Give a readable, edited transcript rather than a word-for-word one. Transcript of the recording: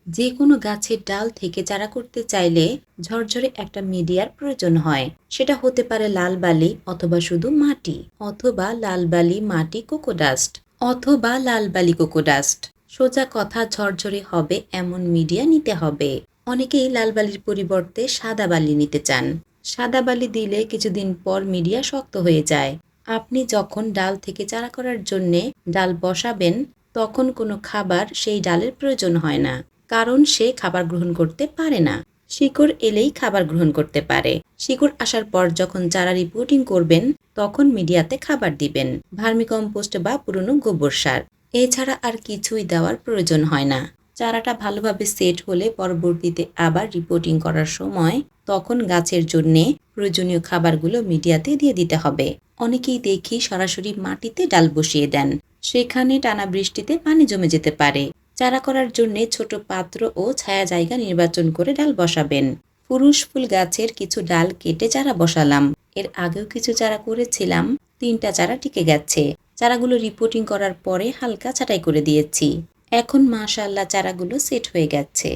যে কোনো গাছের ডাল থেকে চারা করতে চাইলে ঝরঝরে একটা মিডিয়ার প্রয়োজন হয়। সেটা হতে পারে লাল বালি অথবা শুধু মাটি, অথবা লাল বালি মাটি কোকোডাস্ট, অথবা লাল বালি কোকোডাস্ট। সোজা কথা, ঝরঝরে হবে এমন মিডিয়া নিতে হবে। অনেকেই লাল বালির পরিবর্তে সাদা বালি নিতে চান। সাদা বালি দিলে কিছুদিন পর মিডিয়া শক্ত হয়ে যায়। আপনি যখন ডাল থেকে চারা করার জন্যে ডাল বসাবেন, তখন কোনো খাবার সেই ডালের প্রয়োজন হয় না, কারণ সে খাবার গ্রহণ করতে পারে না। শিকড় এলেই খাবার গ্রহণ করতে পারে। শিকড় আসার পর যখন চারা রিপোর্টিং করবেন, তখন মিডিয়াতে খাবার দিবেন, ভার্মিকম্পোস্ট বা পুরনো গোবর সার। এছাড়া আর কিছুই দেওয়ার প্রয়োজন হয় না। চারাটা ভালোভাবে সেট হলে পরবর্তীতে আবার রিপোর্টিং করার সময় তখন গাছের জন্যে প্রয়োজনীয় খাবারগুলো মিডিয়াতে দিয়ে দিতে হবে। অনেকেই দেখি সরাসরি মাটিতে ডাল বসিয়ে দেন, সেখানে টানা বৃষ্টিতে পানি জমে যেতে পারে। চারা করার জন্য ছোট পাত্র ও ছায়া জায়গা নির্বাচন করে ডাল বসাবেন। পুরুষ ফুল গাছের কিছু ডাল কেটে চারা বসালাম। এর আগেও কিছু চারা করেছিলাম, 3টা চারা টিকে গেছে। চারাগুলো রিপোর্টিং করার পরে হালকা ছাঁটাই করে দিয়েছি। এখন মাশাআল্লাহ চারাগুলো সেট হয়ে গেছে।